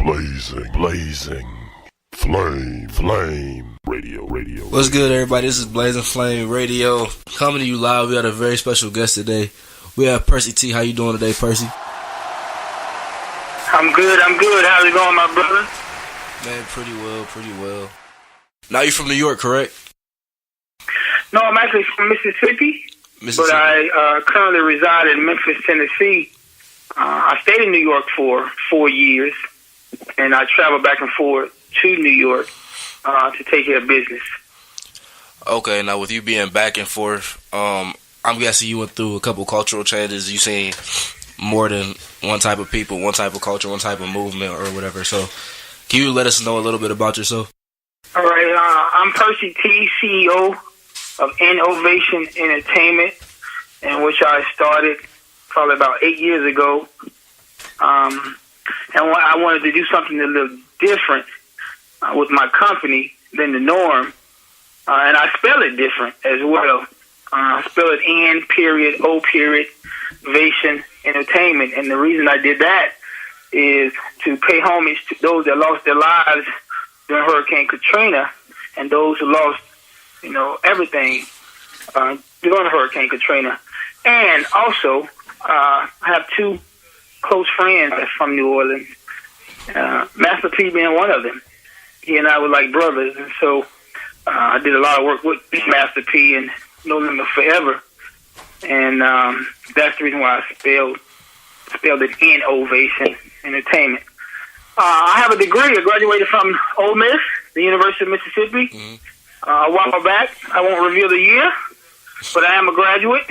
Flame radio. What's good, everybody? This is Blazing Flame Radio, coming to you live. We got a very special guest today. We have Percy T. How you doing today, Percy? I'm good. How's it going, my brother? Man, pretty well. Now you're from New York, correct? No, I'm actually from Mississippi. But I currently reside in Memphis, Tennessee. I stayed in New York for 4 years, and I travel back and forth to New York to take care of business. Okay, now with you being back and forth, I'm guessing you went through a couple cultural changes. You seen more than one type of people, one type of culture, one type of movement, or whatever. So, can you let us know a little bit about yourself? All right, I'm Percy T, CEO of Innovation Entertainment, in which I started probably about 8 years ago. And I wanted to do something a little different with my company than the norm. And I spell it different as well. I spell it N.O.Vation Entertainment. And the reason I did that is to pay homage to those that lost their lives during Hurricane Katrina and those who lost, everything during Hurricane Katrina. And also, I have two close friends that's from New Orleans, Master P being one of them. He and I were like brothers, and so I did a lot of work with Master P and know them forever. And that's the reason why I spelled it Innovation Entertainment. I have a degree. I graduated from Ole Miss, the University of Mississippi, a while back. I won't reveal the year, but I am a graduate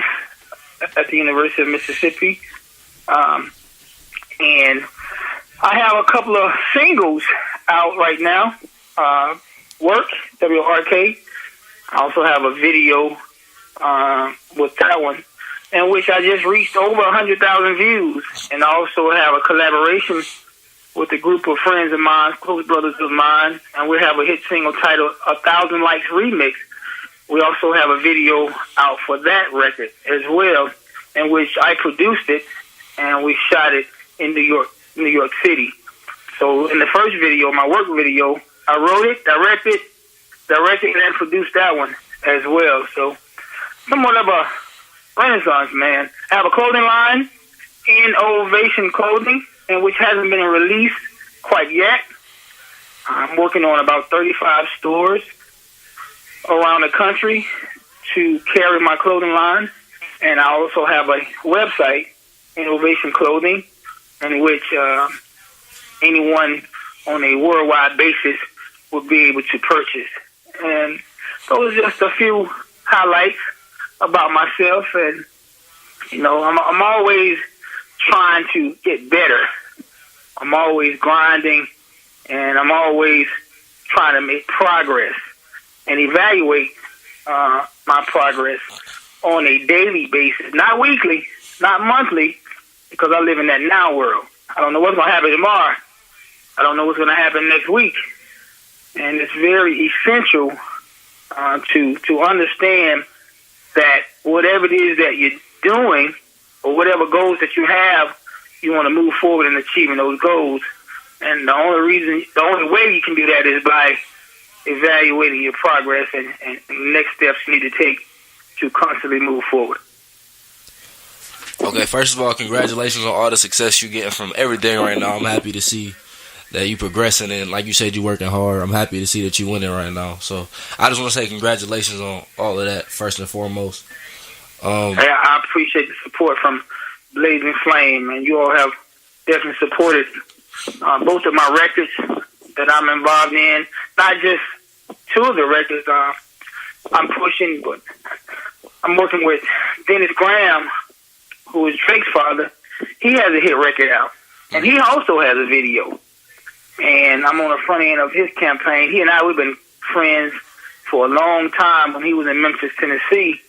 at the University of Mississippi. And I have a couple of singles out right now. Work, W-R-K. I also have a video with that one, in which I just reached over 100,000 views. And I also have a collaboration with a group of friends of mine, close brothers of mine, and we have a hit single titled 1,000 Likes Remix. We also have a video out for that record as well, in which I produced it, and we shot it in New York City. So in the first video, my work video, I wrote it, directed, and produced that one as well. So somewhat of a renaissance, man. I have a clothing line, Innovation Clothing, and which hasn't been released quite yet. I'm working on about 35 stores around the country to carry my clothing line. And I also have a website, Innovation Clothing, in which anyone on a worldwide basis will be able to purchase. And those are just a few highlights about myself. And, I'm always trying to get better. I'm always grinding, and I'm always trying to make progress and evaluate my progress on a daily basis, not weekly, not monthly, because I live in that now world. I don't know what's going to happen tomorrow. I don't know what's going to happen next week. And it's very essential to understand that whatever it is that you're doing or whatever goals that you have, you want to move forward in achieving those goals. And the only way you can do that is by evaluating your progress and next steps you need to take to constantly move forward. Okay, first of all, congratulations on all the success you're getting from everything right now. I'm happy to see that you're progressing, and like you said, you're working hard. I'm happy to see that you're winning right now. So I just want to say congratulations on all of that, first and foremost. I appreciate the support from Blazing Flame, and you all have definitely supported both of my records that I'm involved in. Not just two of the records I'm pushing, but I'm working with Dennis Graham, who is Drake's father. He has a hit record out, and he also has a video. And I'm on the front end of his campaign. He and I, we've been friends for a long time when he was in Memphis, Tennessee.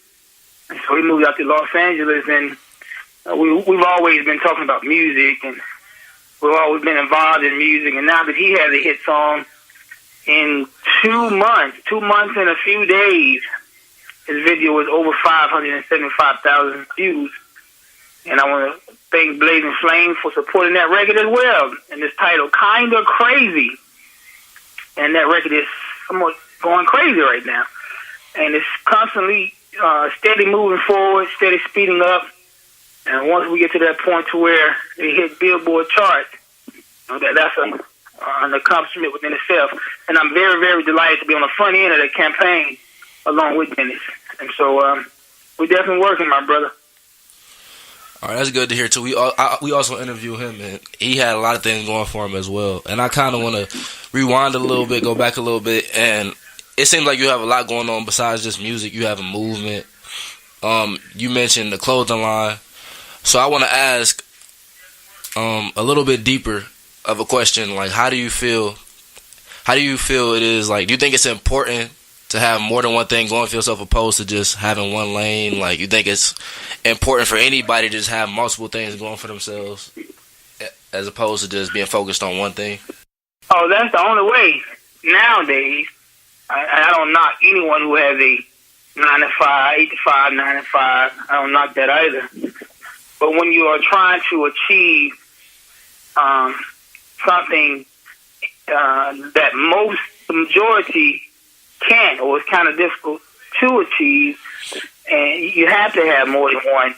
And so he moved out to Los Angeles, and we've always been talking about music, and we've always been involved in music. And now that he has a hit song, in 2 months and a few days, his video was over 575,000 views. And I want to thank Blazing Flame for supporting that record as well. And this title, Kinda Crazy. And that record is somewhat going crazy right now. And it's constantly steady moving forward, steady speeding up. And once we get to that point to where it hit Billboard charts, that's an accomplishment within itself. And I'm very, very delighted to be on the front end of that campaign along with Dennis. And so we're definitely working, my brother. All right, that's good to hear, too. We also interviewed him, and he had a lot of things going for him as well. And I kind of want to rewind a little bit, go back a little bit, and it seems like you have a lot going on besides just music. You have a movement. You mentioned the clothing line. So I want to ask a little bit deeper of a question, like how do you feel it is, like, do you think it's important to have more than one thing going for yourself opposed to just having one lane? Like, you think it's important for anybody to just have multiple things going for themselves as opposed to just being focused on one thing? Oh, that's the only way nowadays. I don't knock anyone who has a 9 to 5, 8 to 5, 9 to 5. I don't knock that either. But when you are trying to achieve something that the majority can't, or it's kind of difficult to achieve, and you have to have more than one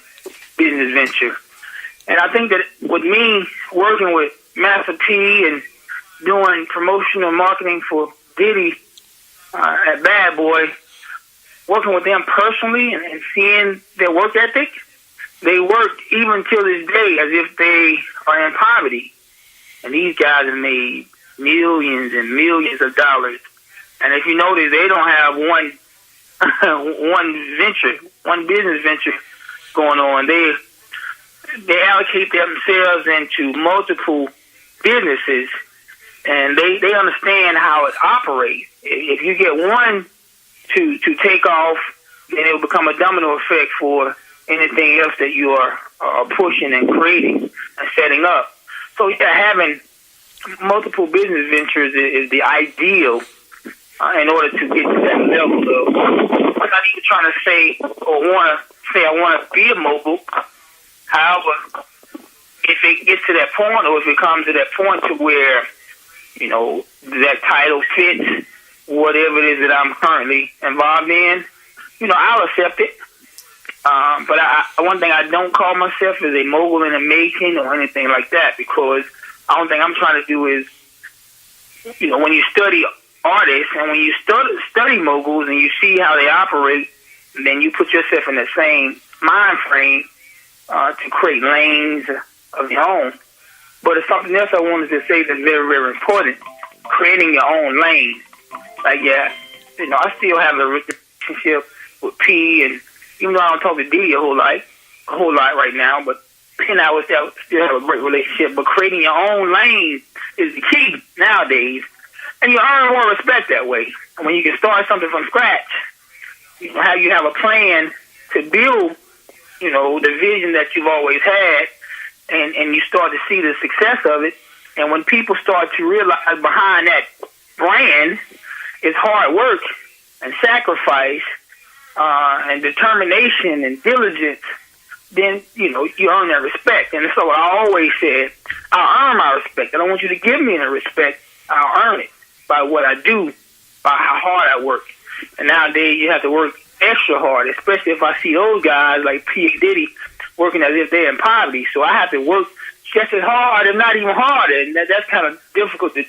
business venture. And I think that with me working with Master P and doing promotional marketing for Diddy at Bad Boy, working with them personally and seeing their work ethic, they work even till this day as if they are in poverty. And these guys have made millions and millions of dollars. And if you notice, they don't have one business venture going on. They allocate themselves into multiple businesses, and they understand how it operates. If you get one to take off, then it will become a domino effect for anything else that you are pushing and creating and setting up. So having multiple business ventures is the ideal in order to get to that level of. I'm not even trying to say or want to say I want to be a mogul. However, if it gets to that point, or if it comes to that point to where, that title fits whatever it is that I'm currently involved in, I'll accept it. But one thing I don't call myself is a mogul in the making or anything like that, because the only thing I'm trying to do is, when you study artists and when you study moguls and you see how they operate, then you put yourself in the same mind frame to create lanes of your own. But it's something else I wanted to say that's very, very important: creating your own lane. Like, I still have a relationship with P, and even though I don't talk to D a whole lot right now, but P and I would still have a great relationship. But creating your own lane is the key nowadays, and you earn more respect that way. And when you can start something from scratch, how you have a plan to build, the vision that you've always had, and you start to see the success of it. And when people start to realize behind that brand is hard work and sacrifice and determination and diligence, then, you earn that respect. And so I always said, I'll earn my respect. I don't want you to give me any respect. I'll earn it by what I do, by how hard I work. And nowadays you have to work extra hard, especially if I see those guys like P and Diddy working as if they're in poverty. So I have to work just as hard, if not even harder. And that's kind of difficult to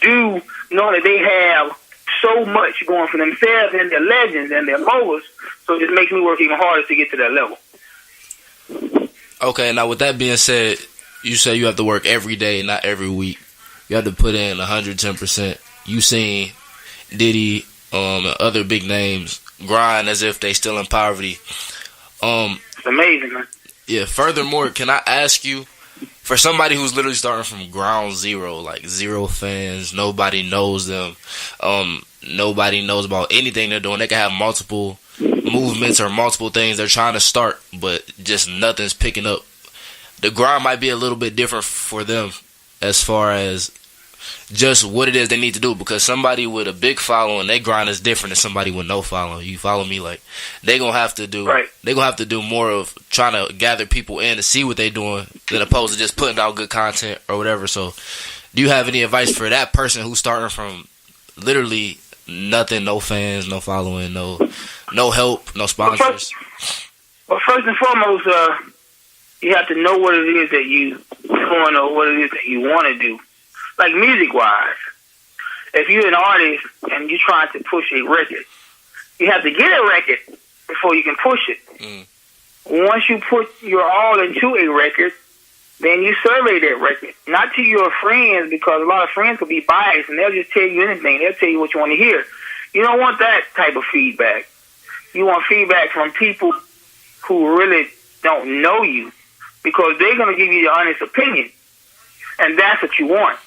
do, knowing that they have so much going for themselves and their legends and their moguls. So it just makes me work even harder to get to that level. Okay, now with that being said, you say you have to work every day, not every week. You have to put in 110%. You seen Diddy and other big names grind as if they still in poverty. It's amazing, man. Yeah, furthermore, can I ask you, for somebody who's literally starting from ground zero, like zero fans, nobody knows them, nobody knows about anything they're doing, they can have multiple movements or multiple things they're trying to start, but just nothing's picking up. The grind might be a little bit different for them as far as just what it is they need to do, because somebody with a big following, they grind is different than somebody with no following. You follow me? Like they gonna have to do more of trying to gather people in to see what they doing than opposed to just putting out good content or whatever. So do you have any advice for that person who's starting from literally nothing, no fans, no following, no help, no sponsors? Well, first and foremost, you have to know what it is that you doing or what it is that you want to do. Like music-wise, if you're an artist and you're trying to push a record, you have to get a record before you can push it. Once you put your all into a record, then you survey that record. Not to your friends, because a lot of friends will be biased and they'll just tell you anything. They'll tell you what you want to hear. You don't want that type of feedback. You want feedback from people who really don't know you, because they're going to give you the honest opinion. And that's what you want,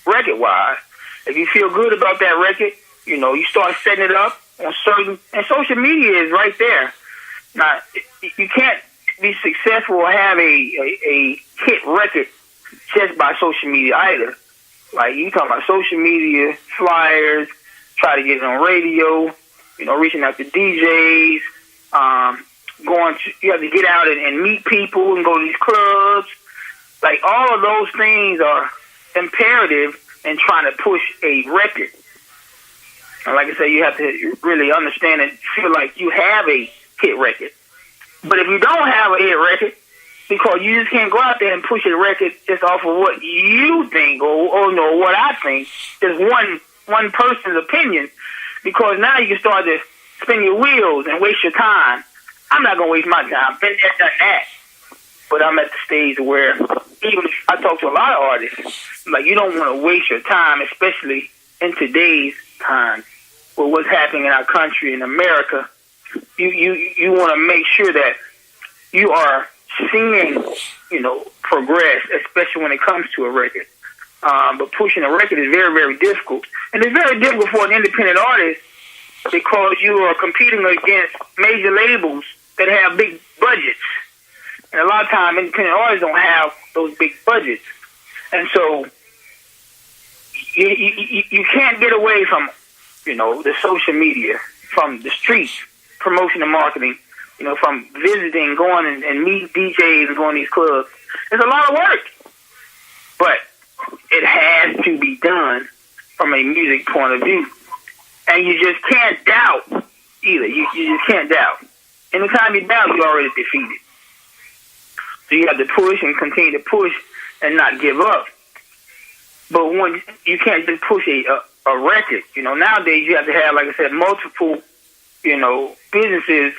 record-wise. If you feel good about that record, you start setting it up on and social media is right there. Now, you can't be successful or have a hit record just by social media either. Like, you talking about social media, flyers, try to get it on radio, reaching out to DJs, you have to get out and meet people and go to these clubs. Like, all of those things are imperative in trying to push a record. And like I say, you have to really understand and feel like you have a hit record. But if you don't have a hit record, because you just can't go out there and push a record just off of what you think or what I think, just one person's opinion, because now you can start to spin your wheels and waste your time. I'm not going to waste my time. Been there, done that. But I'm at the stage where even if I talk to a lot of artists, like, you don't want to waste your time, especially in today's time with what's happening in our country, in America. You want to make sure that you are seeing, progress, especially when it comes to a record. But pushing a record is very, very difficult. And it's very difficult for an independent artist because you are competing against major labels that have big budgets. And a lot of times, independent artists don't have those big budgets. And so you can't get away from, the social media, from the streets, promotion and marketing, from visiting, going and meet DJs and going to these clubs. It's a lot of work. But it has to be done from a music point of view. And you just can't doubt either. You just can't doubt. Anytime you doubt, you're already defeated. So you have to push and continue to push and not give up. But when you can't just push a record, nowadays you have to have, like I said, multiple, businesses,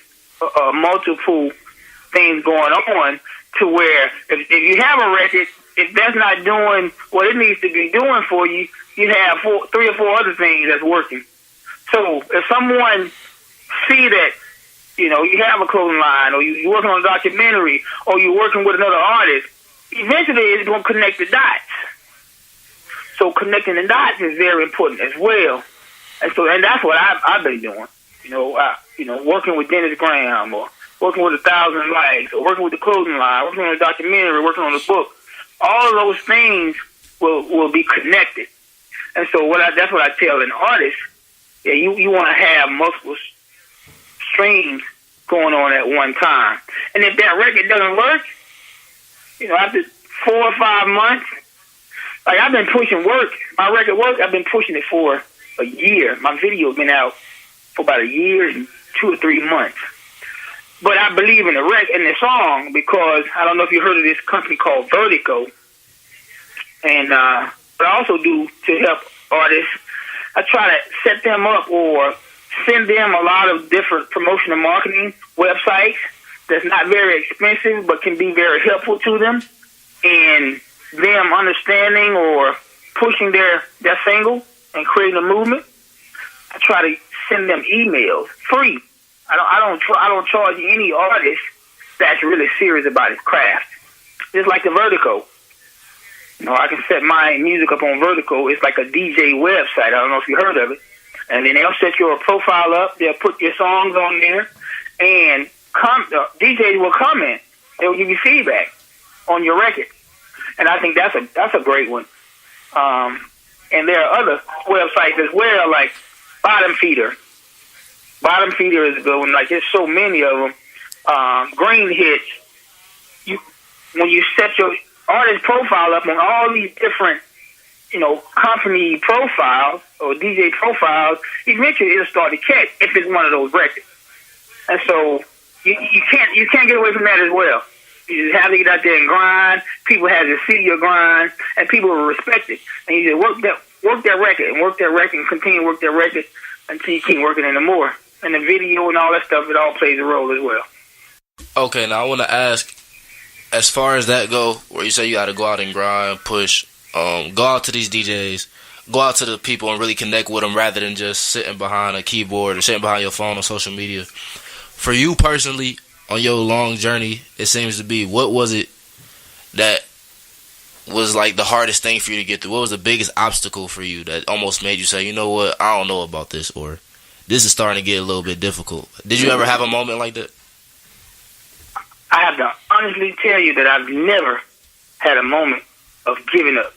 multiple things going on, to where if you have a record, if that's not doing what it needs to be doing for you, you have 3 or 4 other things that's working. So if someone see that, you have a clothing line, or you're working on a documentary, or you're working with another artist, eventually it's going to connect the dots. So connecting the dots is very important as well. And that's what I've been doing. Working with Dennis Graham, or working with 1,000 Likes, or working with the clothing line, working on a documentary, working on a book. All of those things will be connected. And so that's what I tell an artist. Yeah, you want to have multiple streams going on at one time. And if that record doesn't work, after 4 or 5 months, like, I've been pushing my record work, I've been pushing it for a year. My video's been out for about a year and 2 or 3 months. But I believe in the song, because I don't know if you heard of this company called Vertigo. And but I also do to help artists. I try to set them up or send them a lot of different promotion and marketing websites that's not very expensive but can be very helpful to them in them understanding or pushing their single and creating a movement. I try to send them emails free. I don't charge any artist that's really serious about his craft. Just like the Vertigo. I can set my music up on Vertigo. It's like a DJ website. I don't know if you heard of it. And then they'll set your profile up. They'll put your songs on there, and DJs will comment. They'll give you feedback on your record. And I think that's a great one. And there are other websites as well, like Bottom Feeder. Bottom Feeder is a good one. Like, there's so many of them. Green Hits. When you set your artist profile up on all these different, company profiles or DJ profiles, eventually it'll start to catch if it's one of those records. And so you can't get away from that as well. You just have to get out there and grind. People have to see your grind, and people will respect it. And you just work that record and continue to work that record until you keep working it more. And the video and all that stuff, it all plays a role as well. Okay, now I want to ask, as far as that go, where you say you got to go out and grind, push, go out to these DJs, go out to the people and really connect with them rather than just sitting behind a keyboard or sitting behind your phone on social media. For you personally, on your long journey, it seems to be, what was it that was like the hardest thing for you to get through? What was the biggest obstacle for you that almost made you say, you know what, I don't know about this, or this is starting to get a little bit difficult? Did you ever have a moment like that? I have to honestly tell you that I've never had a moment of giving up.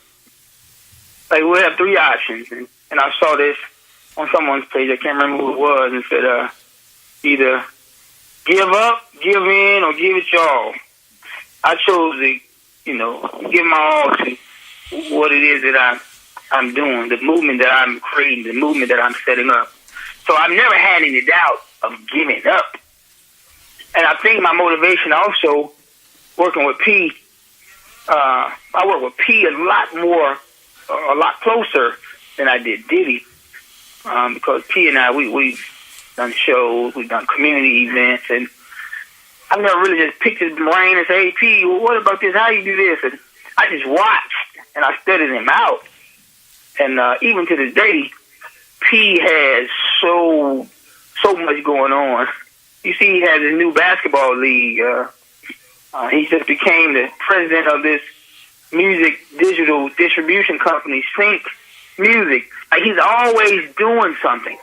Like, we have three options, and I saw this on someone's page, I can't remember who it was, and said, either give up, give in, or give it your all. I chose to, give my all to what it is that I'm doing, the movement that I'm creating, the movement that I'm setting up. So I've never had any doubt of giving up. And I think my motivation also, working with P, I work with P a lot closer than I did Diddy. Because P and I, we've done shows, we've done community events, and I've never really just picked his brain and say, hey, P, well, what about this? How you do this? And I just watched, and I studied him out. And even to this day, P has so much going on. You see, he has his new basketball league. He just became the president of this music digital distribution company, Sync Music. Like, he's always doing something.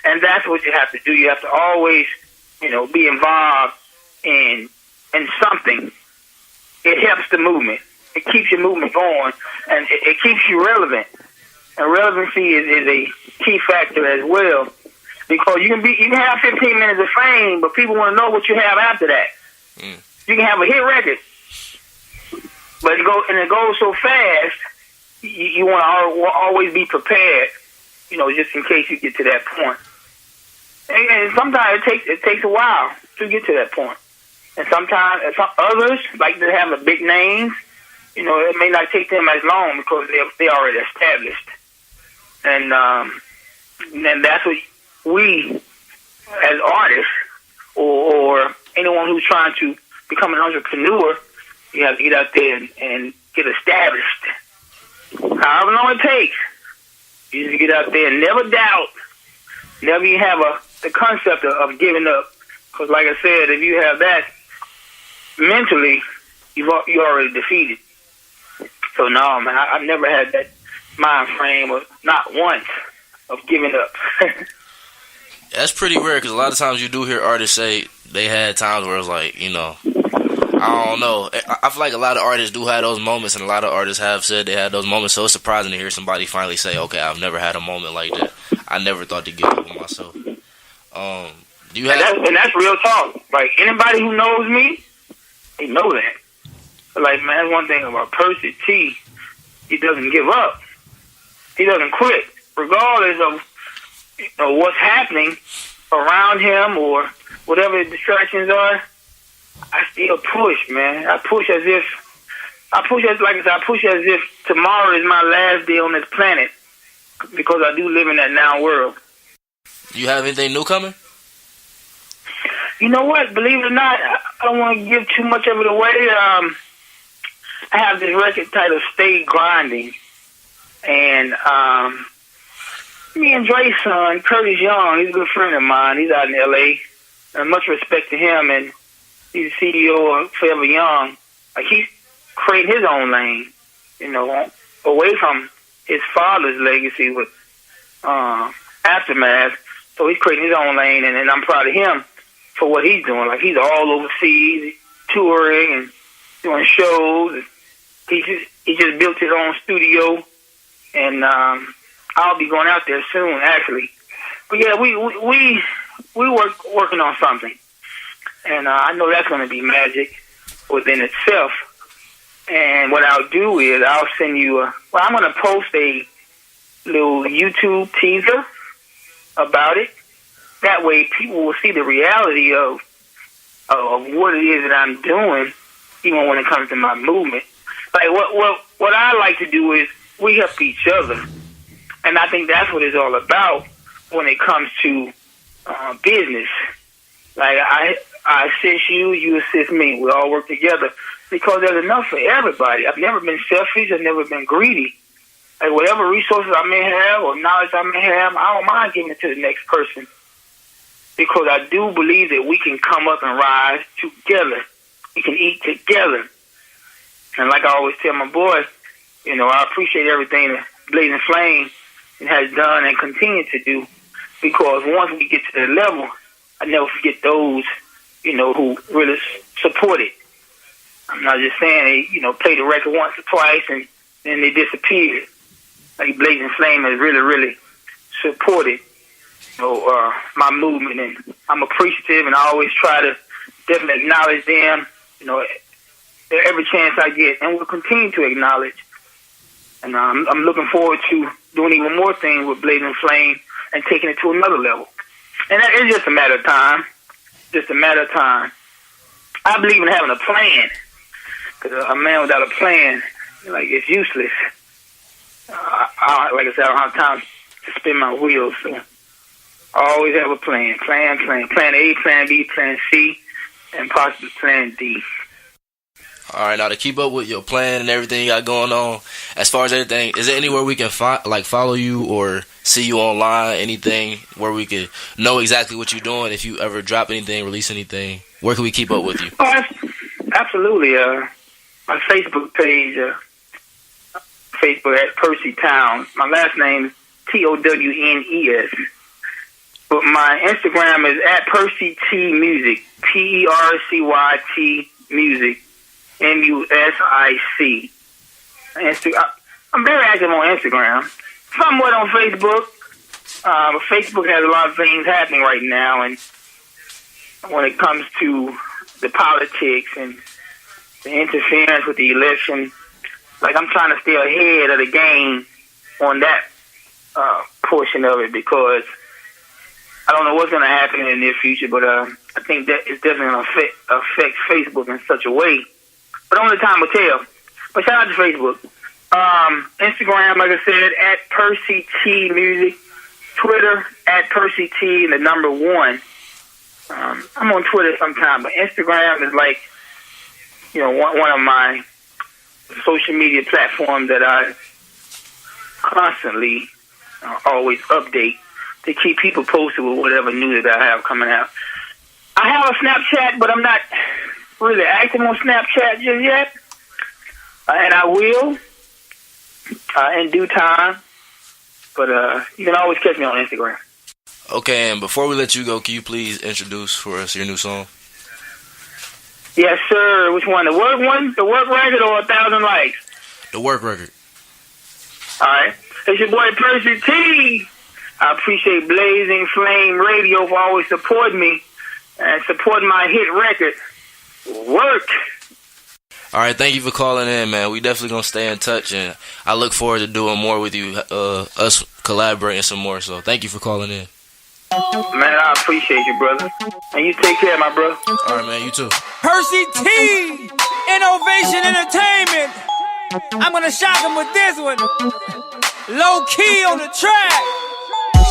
And that's what you have to do. You have to always, be involved in something. It helps the movement. It keeps your movement going, and it keeps you relevant. And relevancy is a key factor as well, because you can have 15 minutes of fame, but people want to know what you have after that. You can have a hit record, but it goes so fast. You want to always be prepared, just in case you get to that point. And sometimes it takes a while to get to that point. And sometimes others like to have the big names. It may not take them as long because they're already established. And that's what we, as artists, or anyone who's trying to become an entrepreneur, you have to get out there and get established. However long it takes, you just get out there and never doubt, never even have the concept of giving up. Because like I said, if you have that mentally, you're already defeated. So no, man, I've never had that mind frame of not once of giving up. That's pretty rare, because a lot of times you do hear artists say they had times where it's like, I don't know. I feel like a lot of artists do have those moments, and a lot of artists have said they had those moments, so it's surprising to hear somebody finally say, okay, I've never had a moment like that. I never thought to give up on myself. Do you have... and that's real talk. Like, anybody who knows me, they know that. But like, man, that's one thing about Percy T. He doesn't give up. He doesn't quit, regardless of what's happening around him or whatever the distractions are. I still push, man. I push as if tomorrow is my last day on this planet, because I do live in that now world. You have anything new coming? You know what? Believe it or not, I don't want to give too much of it away. I have this record titled Stay Grinding. And me and Dre's son, Curtis Young, he's a good friend of mine. He's out in L.A. And much respect to him. And he's the CEO of Forever Young. Like, he's creating his own lane, away from his father's legacy with Aftermath. So he's creating his own lane, and I'm proud of him for what he's doing. Like, he's all overseas, touring and doing shows. He just built his own studio and I'll be going out there soon, actually. But yeah, we working on something, and I know that's going to be magic within itself. And what I'll do is I'll send you I'm going to post a little YouTube teaser about it. That way people will see the reality of what it is that I'm doing, even when it comes to my movement. Like what I like to do is we help each other. And I think that's what it's all about when it comes to business. Like I assist you, you assist me. We all work together because there's enough for everybody. I've never been selfish. I've never been greedy. Like whatever resources I may have or knowledge I may have, I don't mind giving it to the next person. Because I do believe that we can come up and rise together. We can eat together. And like I always tell my boys, I appreciate everything that Blazing Flame has done and continue to do. Because once we get to the level, I never forget those, who really support it. I'm not just saying they, play the record once or twice and then they disappeared. Like Blazing Flame has really, really supported, my movement, and I'm appreciative, and I always try to definitely acknowledge them, every chance I get, and we'll continue to acknowledge. And I'm looking forward to doing even more things with Blazing Flame and taking it to another level. And it's just a matter of time. Just a matter of time. I believe in having a plan, because a man without a plan, it's useless. Like I said, I don't have time to spin my wheels, so I always have a plan. Plan A, plan B, plan C, and possibly plan D. All right, now to keep up with your plan and everything you got going on, as far as everything, is there anywhere we can follow you or see you online, anything where we could know exactly what you're doing, if you ever drop anything, release anything? Where can we keep up with you? Oh, absolutely. My Facebook page, Facebook at Percy Towns. My last name is Townes. But my Instagram is at Percy T Music, PERCYT Music, MUSIC. I'm very active on Instagram, somewhat on Facebook. Facebook has a lot of things happening right now, and when it comes to the politics and the interference with the election, I'm trying to stay ahead of the game on that portion of it, because I don't know what's going to happen in the near future, but I think that it's definitely going to affect Facebook in such a way. But only time will tell. But shout out to Facebook. Instagram, like I said, at Percy T Music. Twitter, at Percy T and the number 1. I'm on Twitter sometime, but Instagram is one of my social media platforms that I constantly always update to keep people posted with whatever news that I have coming out. I have a Snapchat, but I'm not really active on Snapchat just yet. And I will in due time. But you can always catch me on Instagram. Okay, and before we let you go, can you please introduce for us your new song? Yes, sir. Which one? The work one? The work record or 1,000 likes? The work record. All right. It's your boy Percy T. I appreciate Blazing Flame Radio for always supporting me and supporting my hit record, Work. All right, thank you for calling in, man. We definitely going to stay in touch, and I look forward to doing more with you, us collaborating some more. So thank you for calling in. Man, I appreciate you, brother. And you take care, my brother. All right, man, you too. Percy T, Innovation Entertainment. I'm going to shock him with this one. Low key on the track.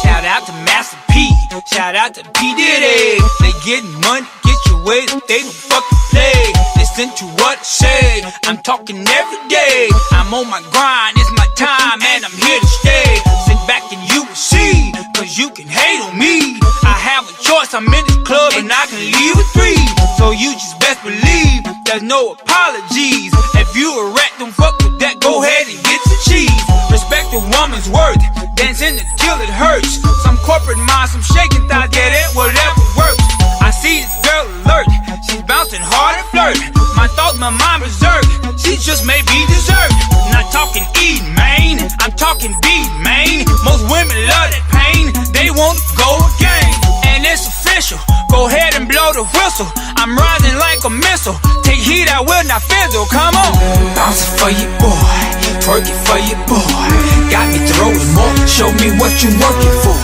Shout out to Master P. Shout out to P. Diddy. They getting money, get your way. They don't fucking play. Listen to what I say. I'm talking every day. I'm on my grind, it's my time, and I'm here to stay. Sit back and you will see, cause you can hate on me. I have a choice, I'm in this club and I can leave with 3. So you just best believe there's no apologies. If you a rat, don't fuck with that, go ahead and get your cheese. Respect a woman's worth, dancing until it hurts. Some corporate minds, some shaking thighs, get it, whatever works. I see see this girl alert. She's bouncing hard and flirt. My thoughts, my mind berserk. She just may be dessert. Not talking eating, man. I'm talking beat, man. Most women love that pain. They want to go again. And it's official. Go ahead and blow the whistle. I'm rising like a missile. Take heat, I will not fizzle. Come on. Bouncing for you, boy. Twerking for you, boy. Got me throwing more. Show me what you working for.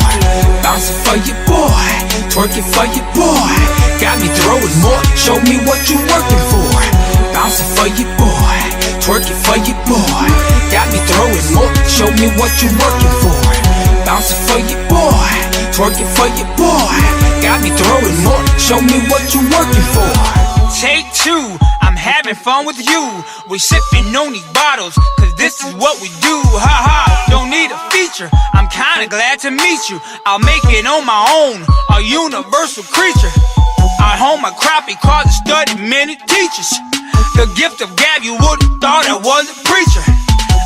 Bouncing for you, boy. Twerking for you, boy. Got me throwing more. Show me what you working for. Bouncing for you, boy. Twerking for you, boy. Got me throwing more. Show me what you working for. Bouncing for you, boy. Twerking for you, boy. Got me throwing more. Show me what you working for. Take two. I'm having fun with you. We sipping on these bottles, cause this is what we do. Ha ha. Don't need a feature. I'm kinda glad to meet you. I'll make it on my own. A universal creature. I hone my crappie cause I studied many teachers. The gift of gab, you would've thought I was a preacher.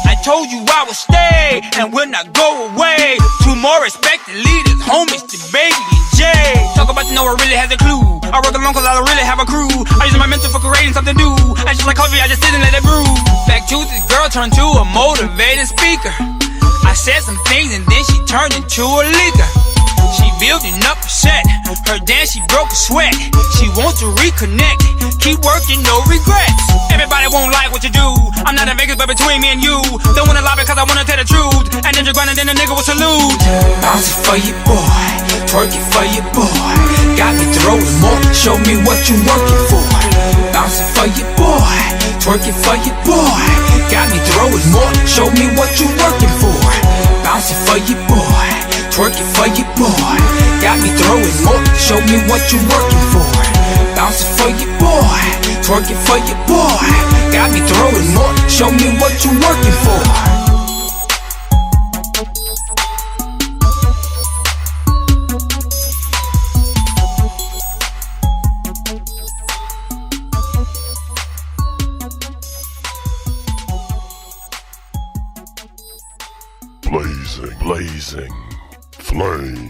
I told you I would stay and would not go away. Two more respected leaders, homies to Baby and Jay. Talk about you know I really has a clue. I work alone cause I don't really have a crew. I use my mental for creating something new. I just like coffee, I just sit and let it brew. Back to this girl turned to a motivating speaker. I said some things and then she turned into a leaker. She building up a set. Her dance, she broke a sweat. She wants to reconnect. Keep working, no regrets. Everybody won't like what you do. I'm not in Vegas, but between me and you. Don't wanna lie because I wanna tell the truth. And then you're grinding, then a nigga will salute. Bouncing for you, boy. Twerking for you, boy. Got me throwing more. Show me what you working for. Bouncing for you, boy. Twerking for you, boy. Got me throwing more. Show me what you working for. Bouncing for you, boy. Twerking for you, boy. Got me throwing more. Show me what you working for. Bouncing for you, boy. Twerking for you, boy. Got me throwing more. Show me what you working for. Blazing,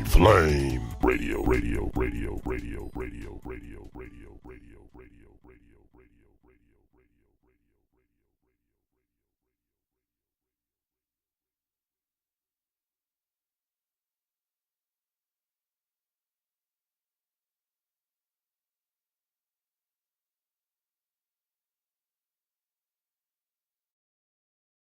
flame, radio, radio, radio, radio, radio, radio, radio, radio, radio, radio.